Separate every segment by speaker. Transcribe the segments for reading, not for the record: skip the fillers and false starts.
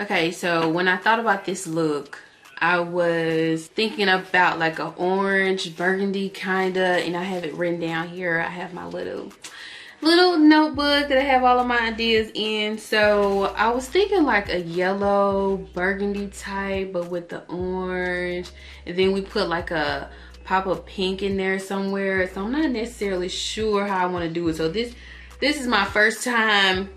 Speaker 1: Okay, so when I thought about this look, I was thinking about like an orange burgundy kinda, and I have it written down here. I have my little notebook that I have all of my ideas in. So I was thinking like a yellow burgundy type, but with the orange, and then we put like a pop of pink in there somewhere. So I'm not necessarily sure how I want to do it. So this is my first time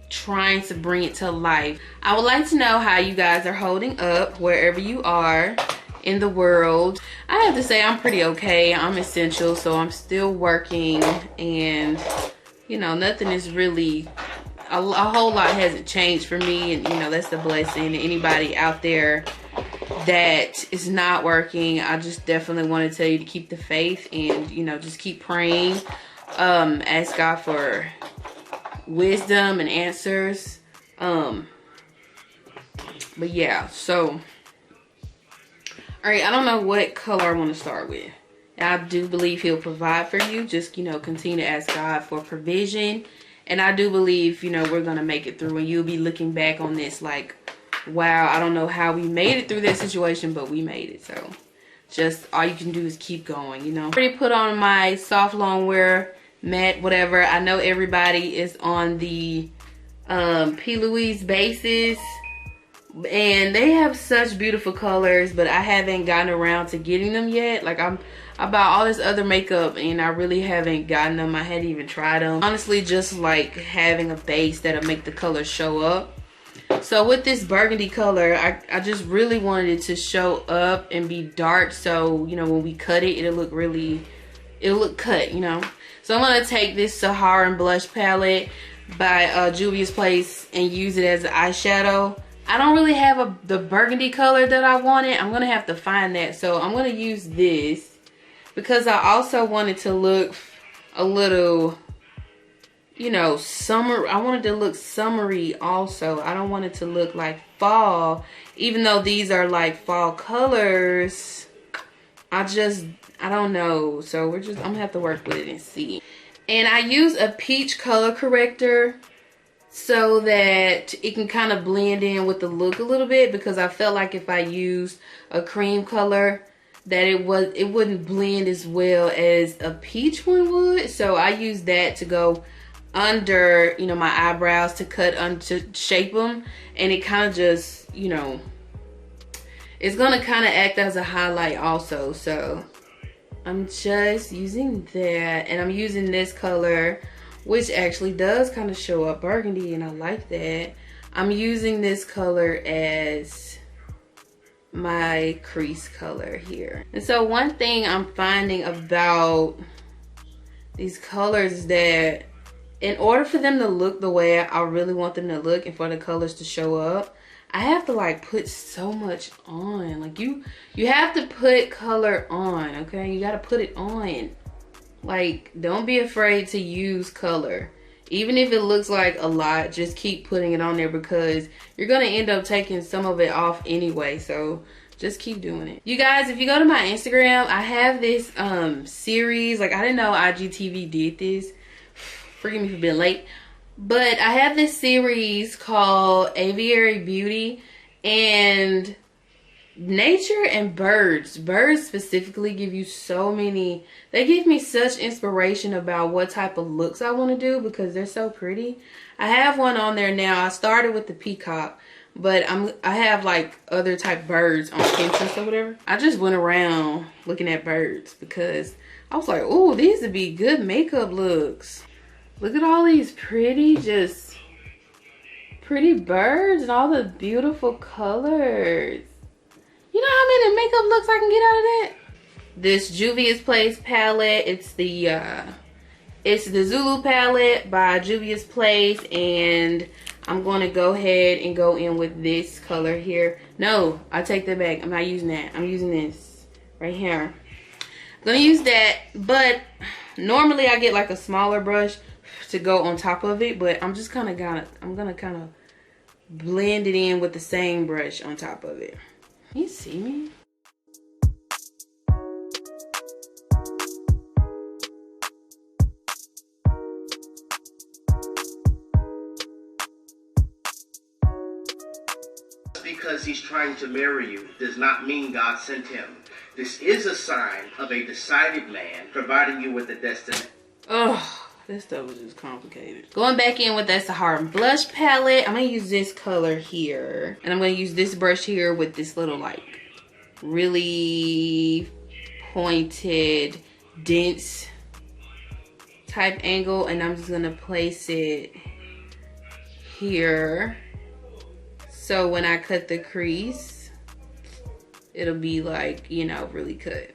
Speaker 1: trying to bring it to life. I would like to know how you guys are holding up wherever you are in the world. I have to say I'm pretty okay. I'm essential, so I'm still working, and you know, nothing is really, a whole lot hasn't changed for me, and you know, that's the blessing. Anybody out there that is not working, I just definitely want to tell you to keep the faith, and you know, just keep praying. Ask God for wisdom and answers. But yeah, so all right, I don't know what color I want to start with. I do believe he'll provide for you. Just, you know, continue to ask God for provision, and I do believe, you know, we're gonna make it through, and you'll be looking back on this like, wow, I don't know how we made it through that situation, but we made it. So just all you can do is keep going, you know. I already put on my soft long wear matte whatever. I know everybody is on the P. Louise bases, and they have such beautiful colors, but I haven't gotten around to getting them yet. Like, I bought all this other makeup and I really haven't gotten them. I hadn't even tried them. Honestly, just like having a base that'll make the colors show up. So with this burgundy color, I just really wanted it to show up and be dark, so you know, when we cut it, it'll look cut, you know. So I'm gonna take this Saharan blush palette by Juvia's Place and use it as an eyeshadow. I don't really have the burgundy color that I wanted. I'm gonna have to find that. So I'm gonna use this because I also wanted to look a little, you know, summer. I wanted to look summery also. I don't want it to look like fall, even though these are like fall colors. I don't know. So I'm gonna have to work with it and see. And I use a peach color corrector so that it can kind of blend in with the look a little bit, because I felt like if I used a cream color that it wouldn't blend as well as a peach one would. So I use that to go under, you know, my eyebrows, to to shape them, and it kind of just, you know, it's gonna kind of act as a highlight also. So I'm just using that, and I'm using this color, which actually does kind of show up burgundy, and I like that. I'm using this color as my crease color here. And so one thing I'm finding about these colors is that in order for them to look the way I really want them to look, and for the colors to show up, I have to like put so much on. Like you have to put color on, okay? You gotta put it on. Like, don't be afraid to use color. Even if it looks like a lot, just keep putting it on there, because you're gonna end up taking some of it off anyway. So just keep doing it. You guys, if you go to my Instagram, I have this series. Like, I didn't know IGTV did this. Forgive me for being late. But I have this series called Aviary Beauty, and nature and birds specifically give you so many, they give me such inspiration about what type of looks I want to do, because they're so pretty. I have one on there now. I started with the peacock, but I have like other type birds on Pinterest or whatever. I just went around looking at birds because I was like, oh, these would be good makeup looks. Look at all these pretty birds and all the beautiful colors. You know how many makeup looks I can get out of that? This Juvia's Place palette, it's the Zulu palette by Juvia's Place, and I'm going to go ahead and go in with this color here. No, I take that back. I'm not using that. I'm using this right here. Gonna use that, but normally I get like a smaller brush to go on top of it, but I'm just kind of gonna kind of blend it in with the same brush on top of it. Can you see me?
Speaker 2: Because he's trying to marry you does not mean God sent him. This is a sign of a decided man providing you with a destiny.
Speaker 1: Oh, this stuff is just complicated. Going back in with that Sahara blush palette, I'm gonna use this color here, and I'm gonna use this brush here with this little like really pointed, dense type angle, and I'm just gonna place it here. So when I cut the crease, it'll be like, you know, really cut.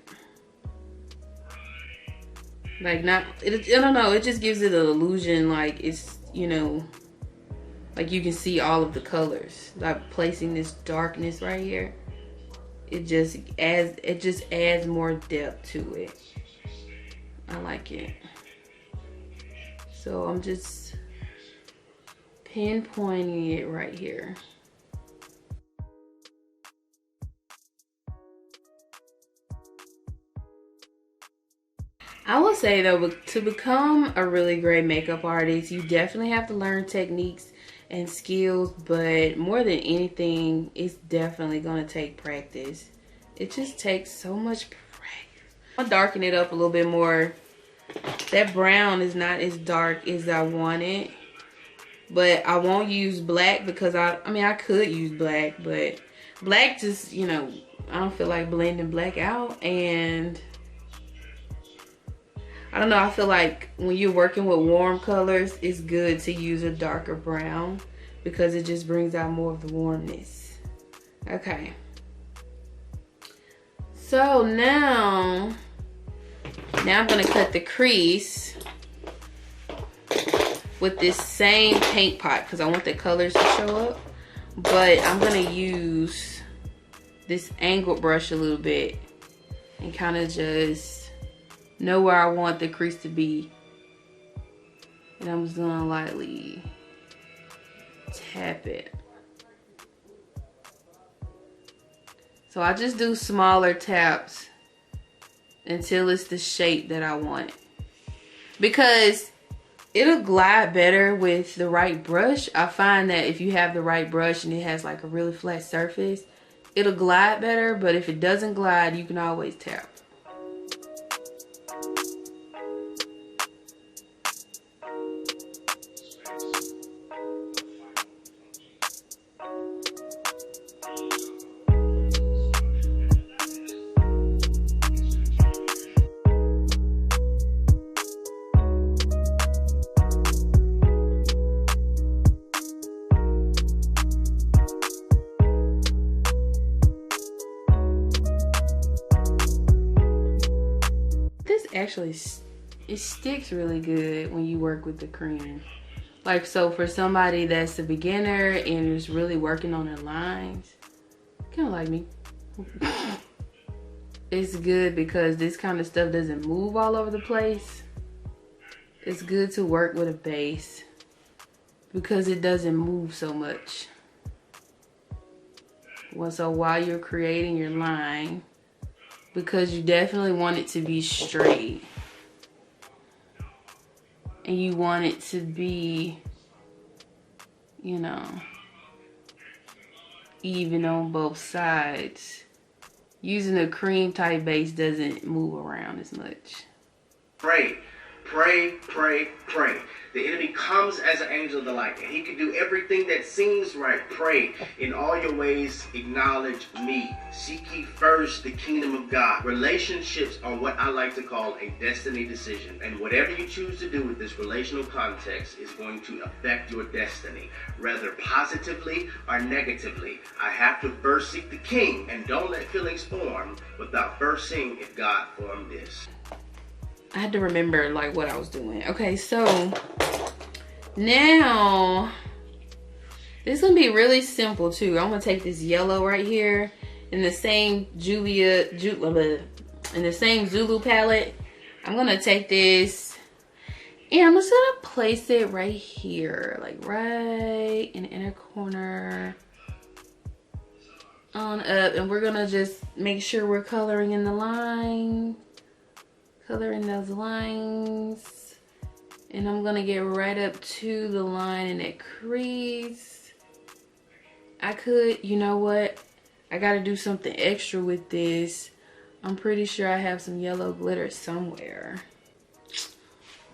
Speaker 1: Like not, I don't know, it just gives it an illusion like it's, you know, like you can see all of the colors. Like placing this darkness right here, it just adds more depth to it. I like it. So I'm just pinpointing it right here. I will say though, to become a really great makeup artist, you definitely have to learn techniques and skills, but more than anything, it's definitely gonna take practice. It just takes so much practice. I'll darken it up a little bit more. That brown is not as dark as I want it, but I won't use black because I mean, I could use black, but black just, you know, I don't feel like blending black out, and I don't know, I feel like when you're working with warm colors, it's good to use a darker brown because it just brings out more of the warmness. Okay. So now I'm gonna cut the crease with this same paint pot because I want the colors to show up. But I'm gonna use this angled brush a little bit and kind of just know where I want the crease to be, and I'm just gonna lightly tap it. So I just do smaller taps until it's the shape that I want, because it'll glide better with the right brush. I find that if you have the right brush and it has like a really flat surface, it'll glide better, but if it doesn't glide, you can always tap. Actually, it sticks really good when you work with the cream. Like, so for somebody that's a beginner and is really working on their lines, kind of like me, it's good because this kind of stuff doesn't move all over the place. It's good to work with a base because it doesn't move so much. Well, so while you're creating your line, because you definitely want it to be straight and you want it to be, you know, even on both sides. Using a cream type base doesn't move around as much.
Speaker 2: Pray, pray, pray, pray. The enemy comes as an angel of the light, and he can do everything that seems right. Pray. In all your ways, acknowledge me. Seek ye first the kingdom of God. Relationships are what I like to call a destiny decision. And whatever you choose to do with this relational context is going to affect your destiny, whether positively or negatively. I have to first seek the king, and don't let feelings form without first seeing if God formed this.
Speaker 1: I had to remember like what I was doing. Okay, so now this is gonna be really simple too. I'm gonna take this yellow right here in the same in the same Zulu palette. I'm gonna take this and I'm just gonna place it right here, like right in the inner corner on up, and we're gonna just make sure we're coloring in the line, coloring those lines, and I'm gonna get right up to the line in that crease. I could, you know what, I gotta do something extra with this. I'm pretty sure I have some yellow glitter somewhere.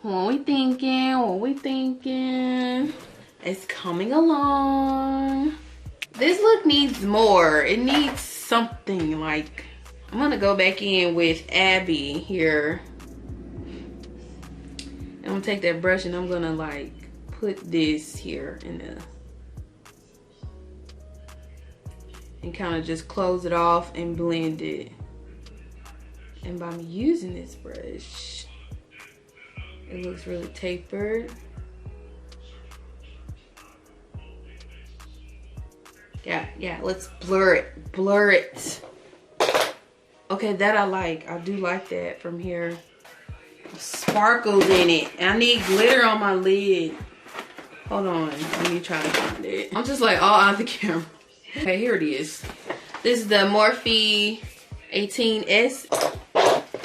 Speaker 1: What we thinking? What we thinking? It's coming along. This look needs more. It needs something like, I'm gonna go back in with Abby here. And I'm gonna take that brush and I'm gonna like put this here in the, and kind of just close it off and blend it. And by me using this brush, it looks really tapered. Yeah, let's blur it. Okay, that I like. I do like that from here. Sparkles in it. I need glitter on my lid. Hold on, let me try to find it. I'm just like all out the camera. Okay, here it is. This is the Morphe 18S.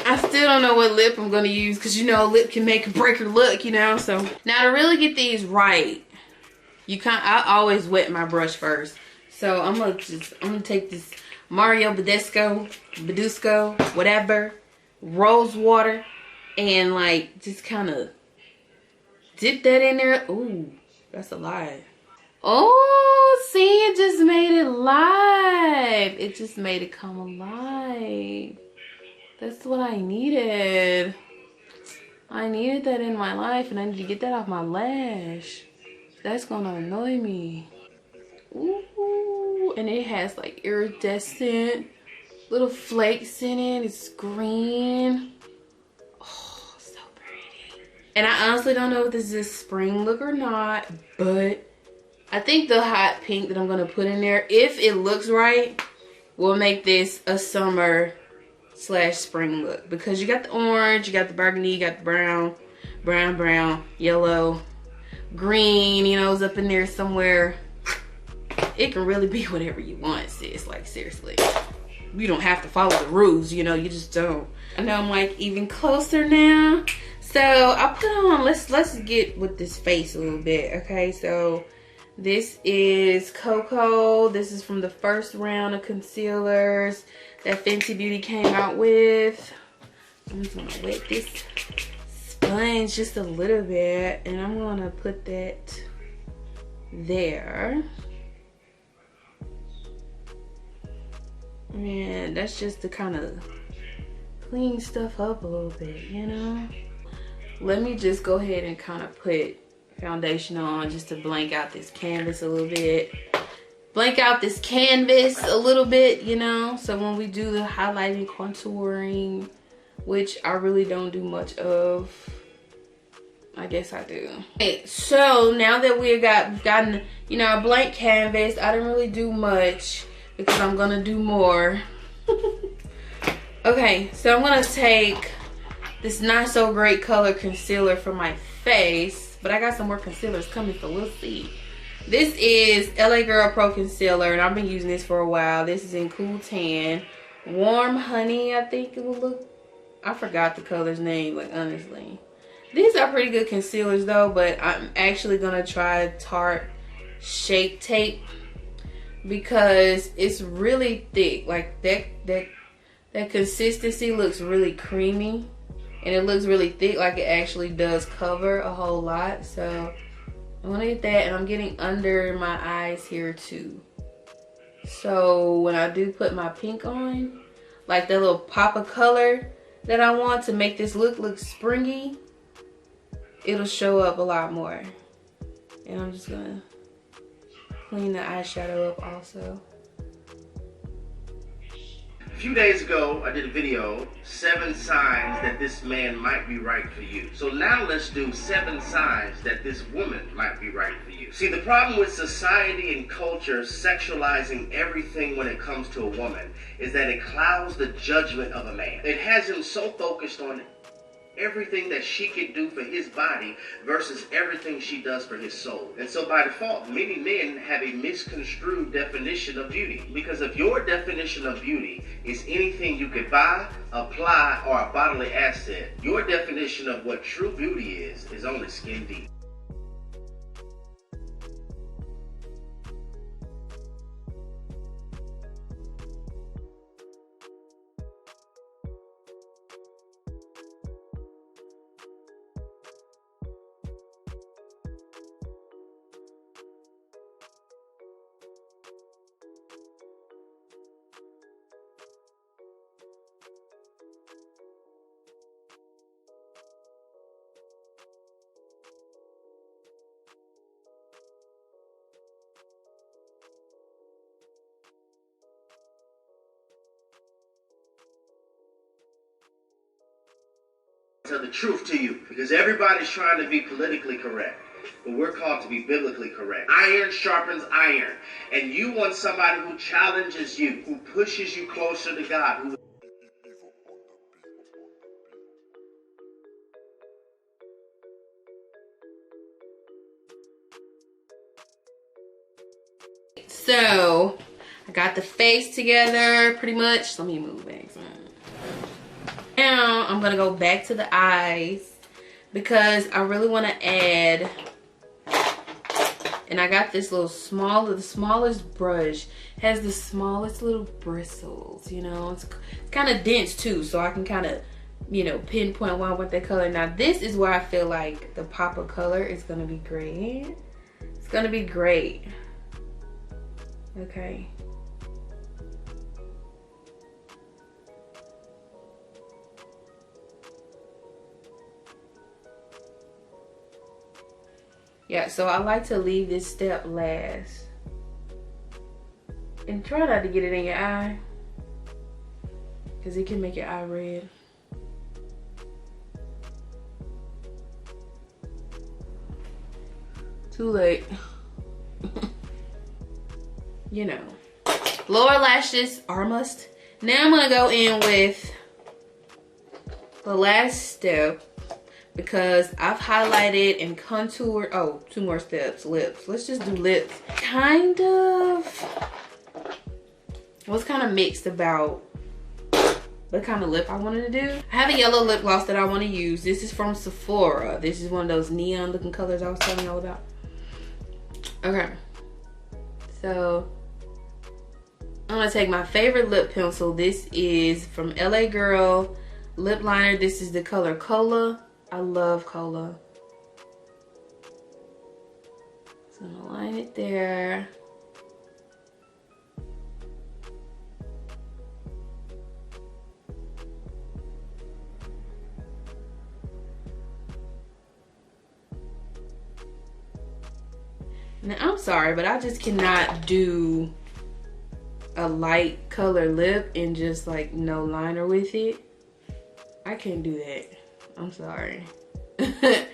Speaker 1: I still don't know what lip I'm gonna use, because you know lip can make or break your look, you know. So now to really get these right, I always wet my brush first. So I'm gonna take this Mario Badescu, whatever, rose water, and like just kind of dip that in there. Ooh, that's a lot. Oh, see, it just made it live. It just made it come alive. That's what I needed. I needed that in my life, and I need to get that off my lash. That's gonna annoy me. Ooh, and it has like iridescent little flakes in it. It's green. Oh, so pretty. And I honestly don't know if this is a spring look or not, but I think the hot pink that I'm gonna put in there, if it looks right, will make this a summer / spring look, because you got the orange, you got the burgundy, you got the brown, yellow, green, you know, is up in there somewhere. It can really be whatever you want, sis. Like, seriously, you don't have to follow the rules, you know, you just don't. I know I'm like even closer now, so I'll put on, let's get with this face a little bit. Okay, so this is Cocoa. This is from the first round of concealers that Fenty Beauty came out with. I'm just gonna wet this sponge just a little bit, and I'm gonna put that there. And that's just to kind of clean stuff up a little bit, you know. Let me just go ahead and kind of put foundation on just to blank out this canvas a little bit. You know, so when we do the highlighting, contouring, which I really don't do much of. I guess I do. Okay, so now that we've gotten, you know, a blank canvas, I didn't really do much because I'm gonna do more. Okay, so I'm gonna take this not so great color concealer for my face, but I got some more concealers coming, so we'll see. This is LA Girl Pro Concealer, and I've been using this for a while. This is in Cool Tan. Warm Honey, I think it will look. I forgot the color's name, like, honestly. These are pretty good concealers though, but I'm actually gonna try Tarte Shape Tape because it's really thick. Like that consistency looks really creamy, and it looks really thick, like it actually does cover a whole lot. So I'm gonna get that, and I'm getting under my eyes here too. So when I do put my pink on, like that little pop of color that I want to make this look springy, it'll show up a lot more. And I'm just gonna clean the eyeshadow up also.
Speaker 2: A few days ago, I did a video, 7 signs that this man might be right for you. So now let's do 7 signs that this woman might be right for you. See, the problem with society and culture sexualizing everything when it comes to a woman is that it clouds the judgment of a man. It has him so focused on everything that she can do for his body versus everything she does for his soul. And so by default, many men have a misconstrued definition of beauty. Because if your definition of beauty is anything you could buy, apply, or a bodily asset, your definition of what true beauty is only skin deep. Tell the truth to you, because everybody's trying to be politically correct, but we're called to be biblically correct. Iron sharpens iron, and you want somebody who challenges you, who pushes you closer to God,
Speaker 1: So I got the face together pretty much. Let me move back. Now I'm gonna go back to the eyes because I really want to add, and I got this little the smallest brush. It has the smallest little bristles, you know. It's kind of dense too, so I can kind of, you know, pinpoint where I want that color. Now this is where I feel like the pop of color is gonna be great. It's gonna be great. Okay. Yeah, so I like to leave this step last. And try not to get it in your eye, because it can make your eye red. Too late. You know. Lower lashes are a must. Now I'm gonna go in with the last step, because I've highlighted and contoured. Oh, 2 more steps. Lips. Let's just do lips. Kind of. I was kind of mixed about what kind of lip I wanted to do. I have a yellow lip gloss that I want to use. This is from Sephora. This is one of those neon looking colors I was telling y'all about. Okay. So I'm gonna take my favorite lip pencil. This is from LA Girl lip liner. This is the color Cola. I love Cola. So I'm gonna line it there. Now I'm sorry, but I just cannot do a light color lip and just like no liner with it. I can't do that. I'm sorry. It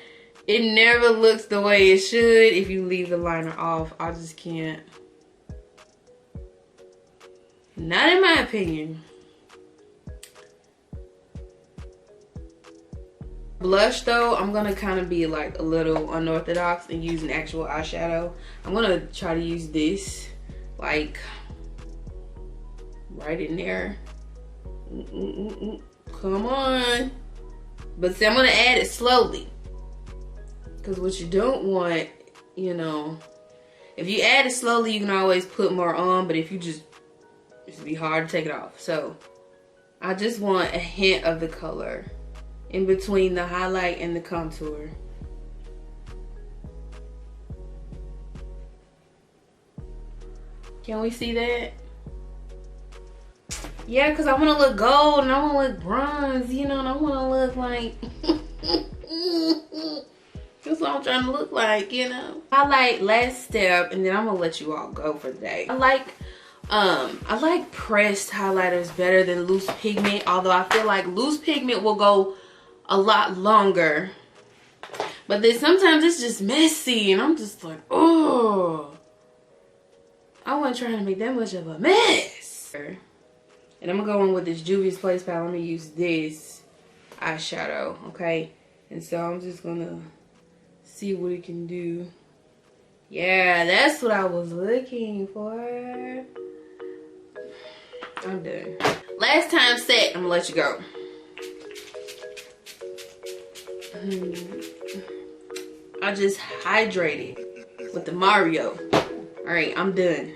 Speaker 1: never looks the way it should if you leave the liner off. I just can't. Not in my opinion. Blush though, I'm gonna kind of be like a little unorthodox and use an actual eyeshadow. I'm gonna try to use this like right in there. Come on. But see, I'm gonna add it slowly, because what you don't want, you know, if you add it slowly, you can always put more on, but if you just, it'd be hard to take it off. So I just want a hint of the color in between the highlight and the contour. Can we see that? Yeah, because I want to look gold and I want to look bronze, you know, and I want to look like that's what I'm trying to look like, you know. Highlight last step, and then I'm gonna let you all go for the day. I like pressed highlighters better than loose pigment, although I feel like loose pigment will go a lot longer. But then sometimes it's just messy and I'm just like, oh, I wasn't trying to make that much of a mess. And I'm gonna go in with this Juvia's Place palette. I'm gonna use this eyeshadow, okay? And so I'm just gonna see what it can do. Yeah, that's what I was looking for. I'm done. Last time set, I'm gonna let you go. I just hydrated with the Mario. Alright, I'm done.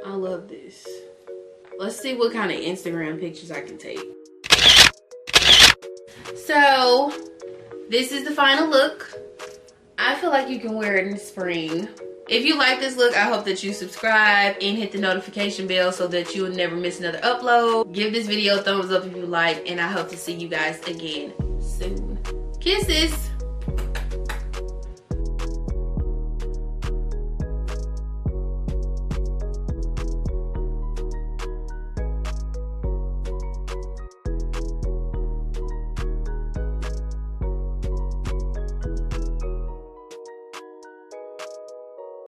Speaker 1: I love this. Let's see what kind of Instagram pictures I can take. So, this is the final look. I feel like you can wear it in the spring. If you like this look, I hope that you subscribe and hit the notification bell so that you will never miss another upload. Give this video a thumbs up if you like, and I hope to see you guys again soon. Kisses!